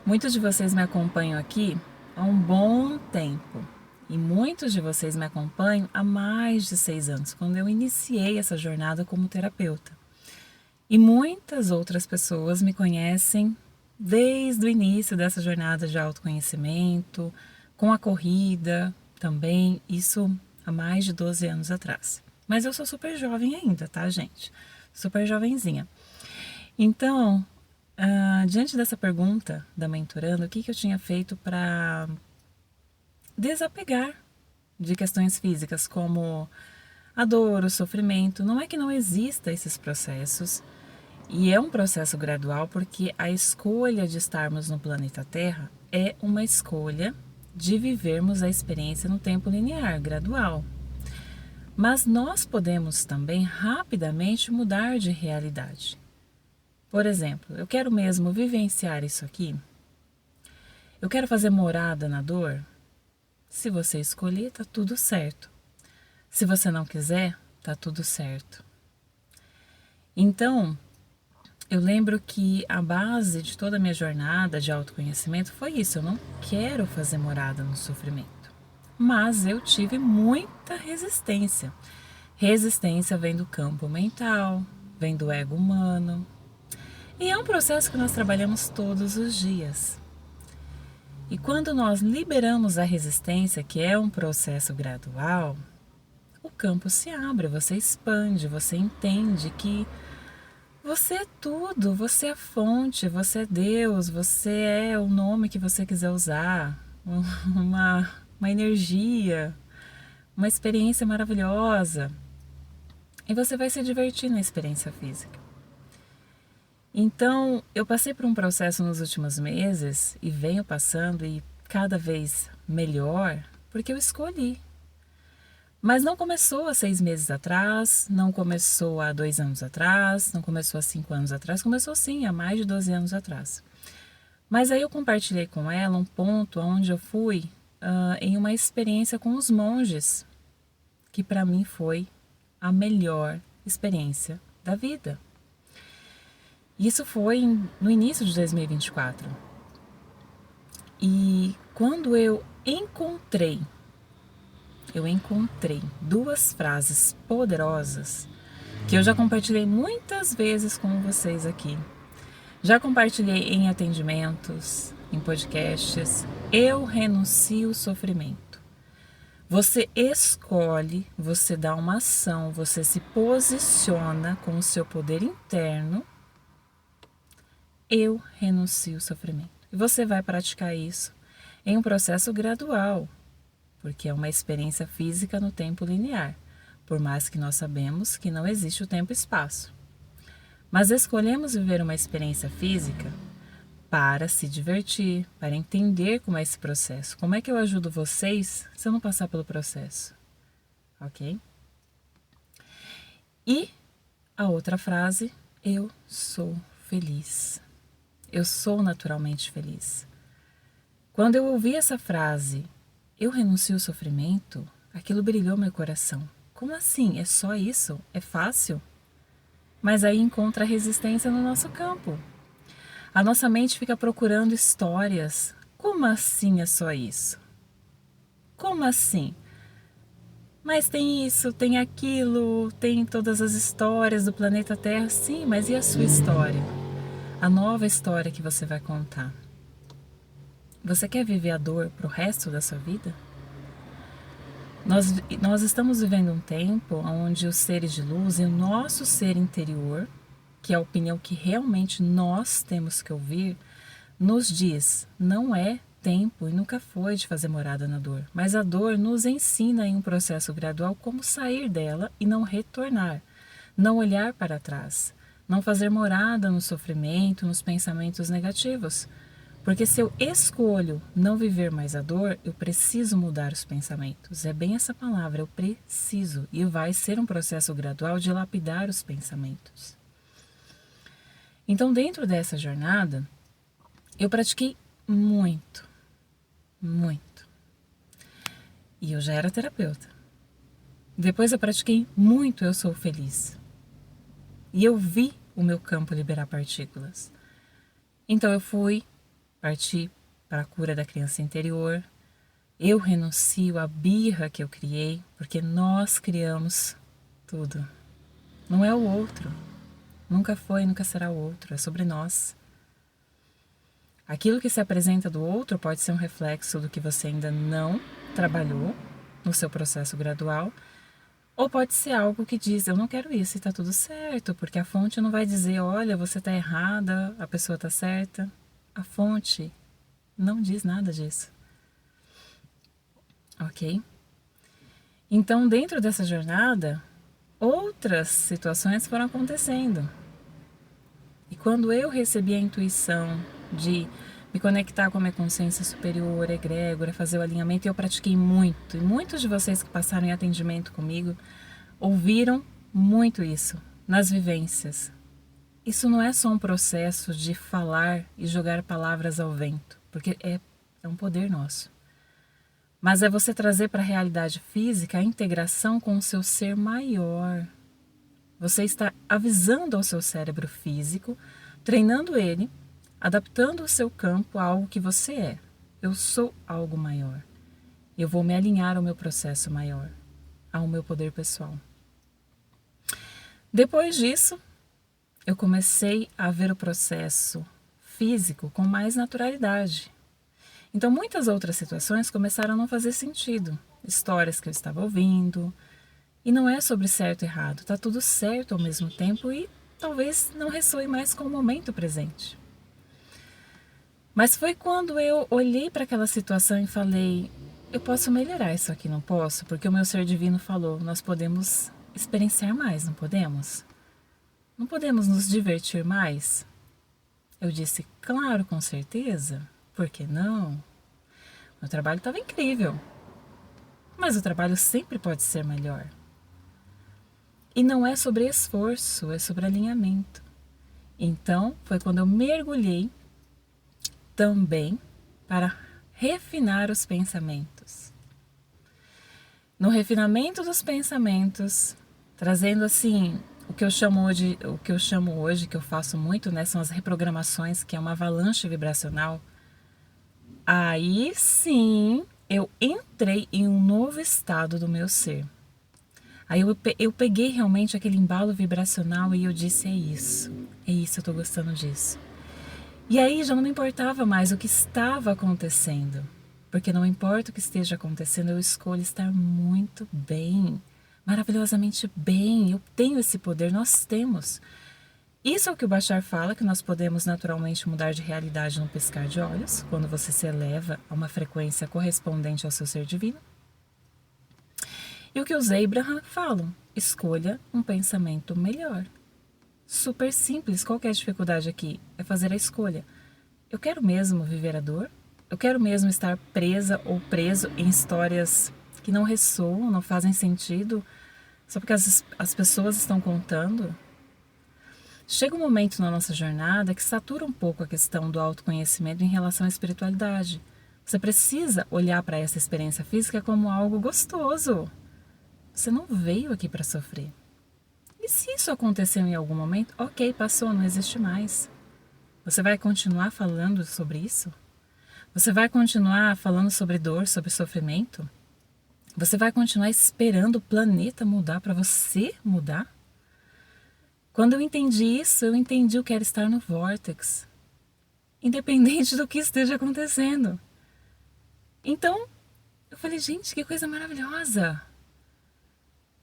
Muitos de vocês me acompanham aqui há um bom tempo e muitos de vocês me acompanham há mais de 6 anos, quando eu iniciei essa jornada como terapeuta. E muitas outras pessoas me conhecem desde o início dessa jornada de autoconhecimento, com a corrida também, isso há mais de 12 anos atrás. Mas eu sou super jovem ainda, tá, gente? Super jovenzinha. Então, diante dessa pergunta da mentoranda, o que eu tinha feito para desapegar de questões físicas como a dor, o sofrimento? Não é que não exista esses processos, e é um processo gradual porque a escolha de estarmos no planeta Terra é uma escolha de vivermos a experiência no tempo linear, gradual. Mas nós podemos também rapidamente mudar de realidade. Por exemplo, eu quero mesmo vivenciar isso aqui. Eu quero fazer morada na dor. Se você escolher, tá tudo certo. Se você não quiser, tá tudo certo. Então, eu lembro que a base de toda a minha jornada de autoconhecimento foi isso. Eu não quero fazer morada no sofrimento. Mas eu tive muita resistência. Resistência vem do campo mental, vem do ego humano. E é um processo que nós trabalhamos todos os dias. E quando nós liberamos a resistência, que é um processo gradual, o campo se abre, você expande, você entende que você é tudo, você é fonte, você é Deus, você é o nome que você quiser usar, uma energia, uma experiência maravilhosa. E você vai se divertir na experiência física. Então, eu passei por um processo nos últimos meses e venho passando e cada vez melhor, porque eu escolhi. Mas não começou há 6 meses atrás, não começou há 2 anos atrás, não começou há 5 anos atrás, começou sim há mais de 12 anos atrás. Mas aí eu compartilhei com ela um ponto onde eu fui em uma experiência com os monges, que para mim foi a melhor experiência da vida. Isso foi no início de 2024. E quando eu encontrei duas frases poderosas que eu já compartilhei muitas vezes com vocês aqui. Já compartilhei em atendimentos, em podcasts. Eu renuncio ao sofrimento. Você escolhe, você dá uma ação, você se posiciona com o seu poder interno. Eu renuncio ao sofrimento. E você vai praticar isso em um processo gradual, porque é uma experiência física no tempo linear, por mais que nós sabemos que não existe o tempo e espaço. Mas escolhemos viver uma experiência física para se divertir, para entender como é esse processo. Como é que eu ajudo vocês se eu não passar pelo processo? Ok? E a outra frase, eu sou feliz. Eu sou naturalmente feliz. Quando eu ouvi essa frase, eu renuncio ao sofrimento, aquilo brilhou meu coração. Como assim? É só isso? É fácil? Mas aí encontra resistência no nosso campo. A nossa mente fica procurando histórias. Como assim é só isso? Como assim? Mas tem isso, tem aquilo, tem todas as histórias do planeta Terra. Sim, mas e a sua história? A nova história que você vai contar. Você quer viver a dor pro resto da sua vida? Nós estamos vivendo um tempo onde os seres de luz e o nosso ser interior, que é a opinião que realmente nós temos que ouvir, nos diz, não é tempo e nunca foi de fazer morada na dor, mas a dor nos ensina em um processo gradual como sair dela e não retornar, não olhar para trás, não fazer morada no sofrimento, nos pensamentos negativos. Porque se eu escolho não viver mais a dor, eu preciso mudar os pensamentos. É bem essa palavra, eu preciso. E vai ser um processo gradual de lapidar os pensamentos. Então, dentro dessa jornada, eu pratiquei muito, muito. E eu já era terapeuta. Depois eu pratiquei muito Eu Sou Feliz. E eu vi o meu campo liberar partículas. Então eu fui partir para a cura da criança interior. Eu renuncio à birra que eu criei, porque nós criamos tudo. Não é o outro. Nunca foi e nunca será o outro. É sobre nós. Aquilo que se apresenta do outro pode ser um reflexo do que você ainda não trabalhou no seu processo gradual, ou pode ser algo que diz, eu não quero isso e está tudo certo, porque a fonte não vai dizer, olha, você está errada, a pessoa está certa. A fonte não diz nada disso. Ok? Então, dentro dessa jornada, outras situações foram acontecendo. E quando eu recebi a intuição de me conectar com a minha consciência superior, egrégora, fazer o alinhamento, eu pratiquei muito. E muitos de vocês que passaram em atendimento comigo ouviram muito isso nas vivências. Isso não é só um processo de falar e jogar palavras ao vento, porque é um poder nosso. Mas é você trazer para a realidade física a integração com o seu ser maior. Você está avisando ao seu cérebro físico, treinando ele, adaptando o seu campo a algo que você é. Eu sou algo maior. Eu vou me alinhar ao meu processo maior, ao meu poder pessoal. Depois disso, eu comecei a ver o processo físico com mais naturalidade. Então, muitas outras situações começaram a não fazer sentido. Histórias que eu estava ouvindo. E não é sobre certo e errado. Está tudo certo ao mesmo tempo e talvez não ressoe mais com o momento presente. Mas foi quando eu olhei para aquela situação e falei, eu posso melhorar isso aqui, não posso? Porque o meu ser divino falou, nós podemos experienciar mais, não podemos? Não podemos nos divertir mais? Eu disse, claro, com certeza. Por que não? Meu trabalho estava incrível. Mas o trabalho sempre pode ser melhor. E não é sobre esforço, é sobre alinhamento. Então, foi quando eu mergulhei também para refinar os pensamentos. No refinamento dos pensamentos, trazendo assim, o que eu chamo hoje, que eu faço muito, né, são as reprogramações, que é uma avalanche vibracional. Aí sim, eu entrei em um novo estado do meu ser. Aí eu peguei realmente aquele embalo vibracional e eu disse, é isso, eu tô gostando disso. E aí já não me importava mais o que estava acontecendo, porque não importa o que esteja acontecendo, eu escolho estar muito bem, maravilhosamente bem, eu tenho esse poder, nós temos. Isso é o que o Bashar fala, que nós podemos naturalmente mudar de realidade num piscar de olhos, quando você se eleva a uma frequência correspondente ao seu ser divino. E o que os Abraham falam, escolha um pensamento melhor. Super simples, qual que é a dificuldade aqui? É fazer a escolha. Eu quero mesmo viver a dor? Eu quero mesmo estar presa ou preso em histórias que não ressoam, não fazem sentido, só porque as pessoas estão contando? Chega um momento na nossa jornada que satura um pouco a questão do autoconhecimento em relação à espiritualidade. Você precisa olhar para essa experiência física como algo gostoso. Você não veio aqui para sofrer. E se isso aconteceu em algum momento, ok, passou, não existe mais. Você vai continuar falando sobre isso? Você vai continuar falando sobre dor, sobre sofrimento? Você vai continuar esperando o planeta mudar para você mudar? Quando eu entendi isso, eu entendi o que era estar no vórtex, independente do que esteja acontecendo. Então, eu falei, gente, que coisa maravilhosa!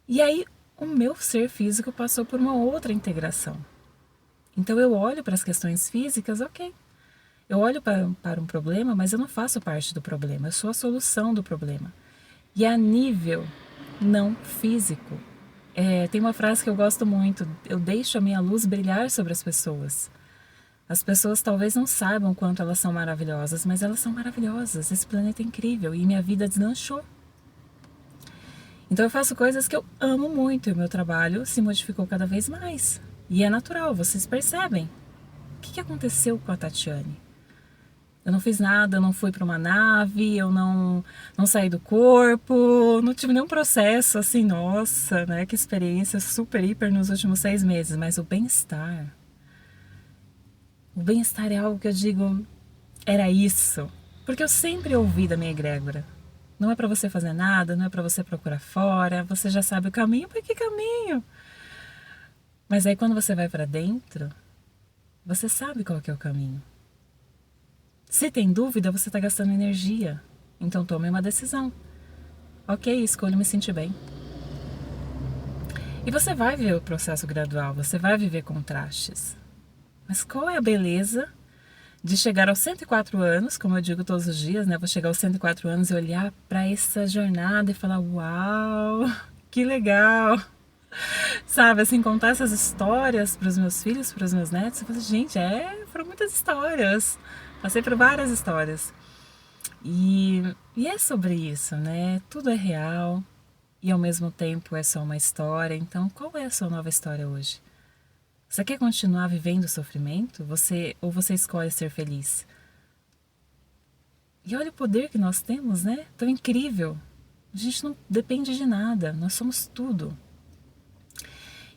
E aí, o meu ser físico passou por uma outra integração. Então, eu olho para as questões físicas, ok. Eu olho para um problema, mas eu não faço parte do problema, eu sou a solução do problema. E a nível não físico, tem uma frase que eu gosto muito, eu deixo a minha luz brilhar sobre as pessoas. As pessoas talvez não saibam quanto elas são maravilhosas, mas elas são maravilhosas, esse planeta é incrível e minha vida deslanchou. Então eu faço coisas que eu amo muito e o meu trabalho se modificou cada vez mais. E é natural, vocês percebem. O que aconteceu com a Tatiane? Eu não fiz nada, eu não fui para uma nave, eu não saí do corpo, não tive nenhum processo assim, nossa, né? Que experiência super, hiper nos últimos 6 meses. Mas o bem-estar é algo que eu digo, Era isso. Porque eu sempre ouvi da minha egrégora. Não é para você fazer nada, não é para você procurar fora, você já sabe o caminho, para que caminho? Mas aí quando você vai para dentro, você sabe qual que é o caminho. Se tem dúvida, você está gastando energia. Então tome uma decisão. Ok, escolho me sentir bem. E você vai ver o processo gradual, você vai viver contrastes. Mas qual é a beleza de chegar aos 104 anos, como eu digo todos os dias, né? Vou chegar aos 104 anos e olhar para essa jornada e falar: uau, que legal! Sabe, assim, contar essas histórias para os meus filhos, para os meus netos. Eu falei: gente, foram muitas histórias. Passei por várias histórias. E é sobre isso, né? Tudo é real e ao mesmo tempo é só uma história. Então, qual é a sua nova história hoje? Você quer continuar vivendo o sofrimento? Ou você escolhe ser feliz? E olha o poder que nós temos, né? Tão incrível. A gente não depende de nada, nós somos tudo.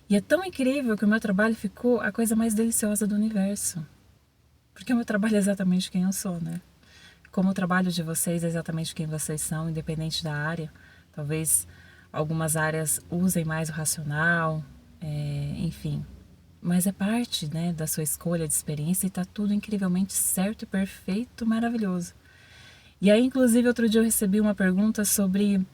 E é tão incrível que o meu trabalho ficou a coisa mais deliciosa do universo. Porque o meu trabalho é exatamente quem eu sou, né? Como o trabalho de vocês é exatamente quem vocês são, independente da área. Talvez algumas áreas usem mais o racional, enfim. Mas é parte, né, da sua escolha de experiência e tá tudo incrivelmente certo, perfeito, maravilhoso. E aí, inclusive, outro dia eu recebi uma pergunta sobre...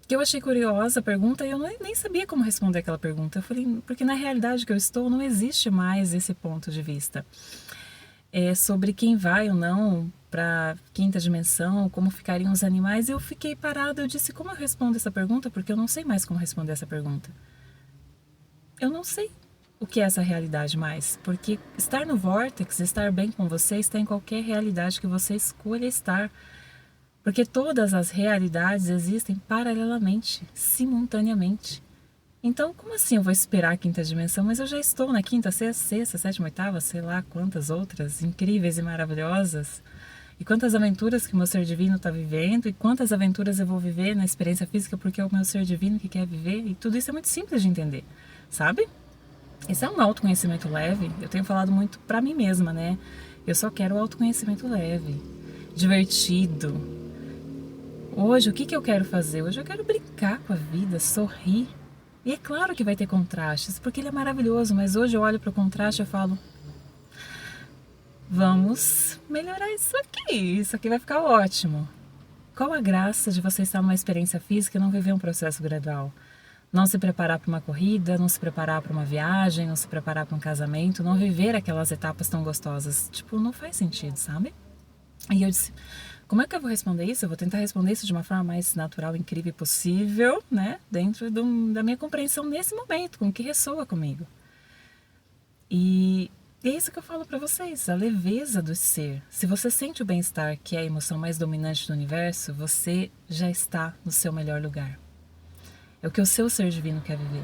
que eu achei curiosa a pergunta e eu nem sabia como responder aquela pergunta. Eu falei, porque na realidade que eu estou não existe mais esse ponto de vista. É sobre quem vai ou não para quinta dimensão, como ficariam os animais. Eu fiquei parada, eu disse, como eu respondo essa pergunta? Porque eu não sei mais como responder essa pergunta. Eu não sei o que é essa realidade mais, porque estar no vórtice, estar bem com você, está em qualquer realidade que você escolha estar. Porque todas as realidades existem paralelamente, simultaneamente. Então, como assim eu vou esperar a quinta dimensão? Mas eu já estou na quinta, sexta, sétima, oitava, sei lá quantas outras incríveis e maravilhosas. E quantas aventuras que o meu ser divino está vivendo, e quantas aventuras eu vou viver na experiência física porque é o meu ser divino que quer viver. E tudo isso é muito simples de entender, sabe? Esse é um autoconhecimento leve. Eu tenho falado muito pra mim mesma, né? Eu só quero autoconhecimento leve, divertido. Hoje, o que eu quero fazer? Hoje eu quero brincar com a vida, sorrir. E é claro que vai ter contrastes, porque ele é maravilhoso, mas hoje eu olho para o contraste e falo: vamos melhorar isso aqui vai ficar ótimo. Qual a graça de você estar numa experiência física e não viver um processo gradual? Não se preparar para uma corrida, não se preparar para uma viagem, não se preparar para um casamento, não viver aquelas etapas tão gostosas. Tipo, não faz sentido, sabe? E eu disse, como é que eu vou responder isso? Eu vou tentar responder isso de uma forma mais natural, incrível possível, né? Dentro da minha compreensão nesse momento, com o que ressoa comigo. E é isso que eu falo para vocês, a leveza do ser. Se você sente o bem-estar, que é a emoção mais dominante do universo, você já está no seu melhor lugar. É o que o seu ser divino quer viver,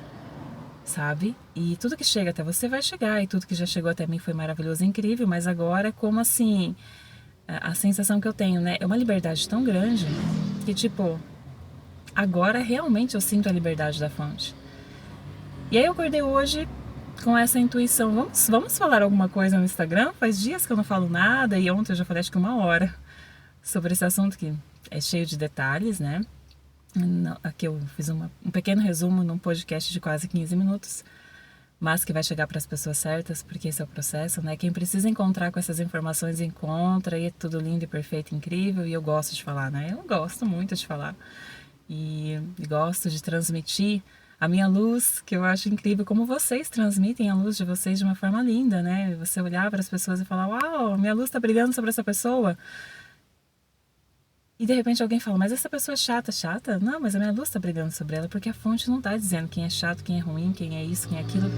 sabe? E tudo que chega até você vai chegar, e tudo que já chegou até mim foi maravilhoso e incrível, mas agora é como assim, a sensação que eu tenho, né? É uma liberdade tão grande que, tipo, agora realmente eu sinto a liberdade da fonte. E aí eu acordei hoje com essa intuição, vamos falar alguma coisa no Instagram? Faz dias que eu não falo nada, e ontem eu já falei acho que 1 hora sobre esse assunto que é cheio de detalhes, né? Aqui eu fiz um pequeno resumo num podcast de quase 15 minutos, mas que vai chegar para as pessoas certas, porque esse é o processo, né? Quem precisa encontrar com essas informações encontra, e é tudo lindo e perfeito, incrível, e eu gosto de falar, né? Eu gosto muito de falar e gosto de transmitir a minha luz, que eu acho incrível como vocês transmitem a luz de vocês de uma forma linda, né? Você olhar para as pessoas e falar, uau, minha luz está brilhando sobre essa pessoa. E de repente alguém fala, mas essa pessoa é chata, chata? Não, mas a minha luz está brilhando sobre ela, porque a fonte não está dizendo quem é chato, quem é ruim, quem é isso, quem é aquilo.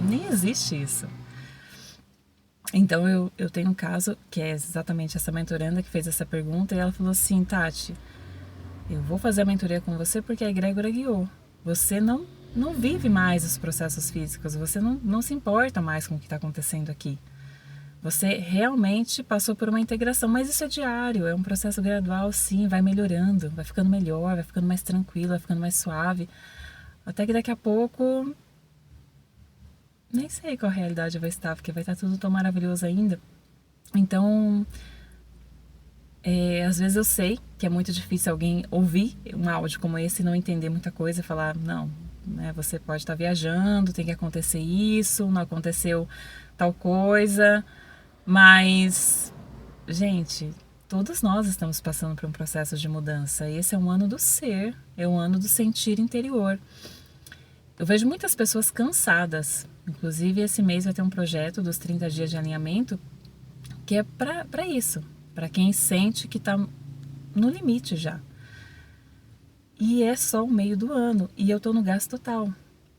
Nem existe isso. Então eu tenho um caso que é exatamente essa mentoranda que fez essa pergunta, e ela falou assim, Tati, eu vou fazer a mentoria com você porque a egrégora guiou. Você não vive mais os processos físicos, você não se importa mais com o que está acontecendo aqui. Você realmente passou por uma integração, mas isso é diário, é um processo gradual, sim, vai melhorando, vai ficando melhor, vai ficando mais tranquilo, vai ficando mais suave, até que daqui a pouco, nem sei qual realidade vai estar, porque vai estar tudo tão maravilhoso ainda. Então, às vezes eu sei que é muito difícil alguém ouvir um áudio como esse e não entender muita coisa e falar, não, né, você pode estar viajando, tem que acontecer isso, não aconteceu tal coisa, mas, gente, todos nós estamos passando por um processo de mudança. Esse é um ano do ser, é um ano do sentir interior. Eu vejo muitas pessoas cansadas. Inclusive, esse mês vai ter um projeto dos 30 dias de alinhamento que é para isso, para quem sente que está no limite já. E é só o meio do ano e eu estou no gás total.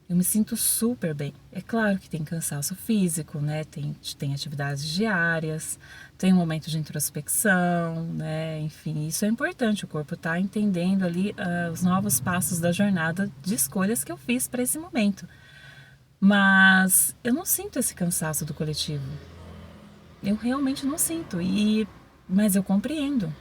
Eu me sinto super bem. É claro que tem cansaço físico, né? Tem atividades diárias, tem um momento de introspecção, né? Enfim, isso é importante. O corpo está entendendo ali os novos passos da jornada de escolhas que eu fiz para esse momento. Mas eu não sinto esse cansaço do coletivo. Eu realmente não sinto. Mas eu compreendo.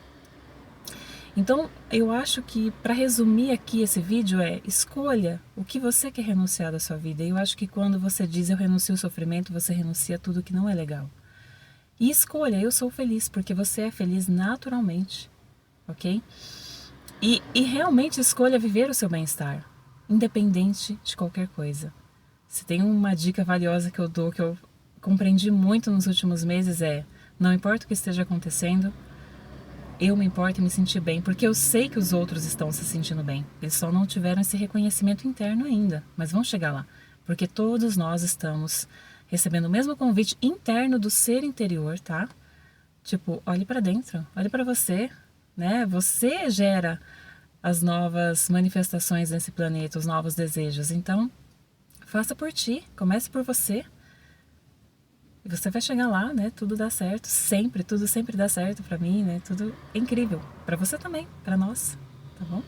Então, eu acho que para resumir aqui esse vídeo escolha o que você quer renunciar da sua vida. Eu acho que quando você diz eu renuncio ao sofrimento, você renuncia a tudo que não é legal. E escolha, eu sou feliz, porque você é feliz naturalmente, ok? E realmente escolha viver o seu bem-estar, independente de qualquer coisa. Se tem uma dica valiosa que eu dou, que eu compreendi muito nos últimos meses não importa o que esteja acontecendo, eu me importo em me sentir bem, porque eu sei que os outros estão se sentindo bem. Eles só não tiveram esse reconhecimento interno ainda, mas vão chegar lá. Porque todos nós estamos recebendo o mesmo convite interno do ser interior, tá? Tipo, olhe para dentro, olhe para você, né? Você gera as novas manifestações nesse planeta, os novos desejos. Então, faça por ti, comece por você. E você vai chegar lá, né? Tudo dá certo, sempre, tudo sempre dá certo pra mim, né? Tudo é incrível. Pra você também, pra nós, tá bom?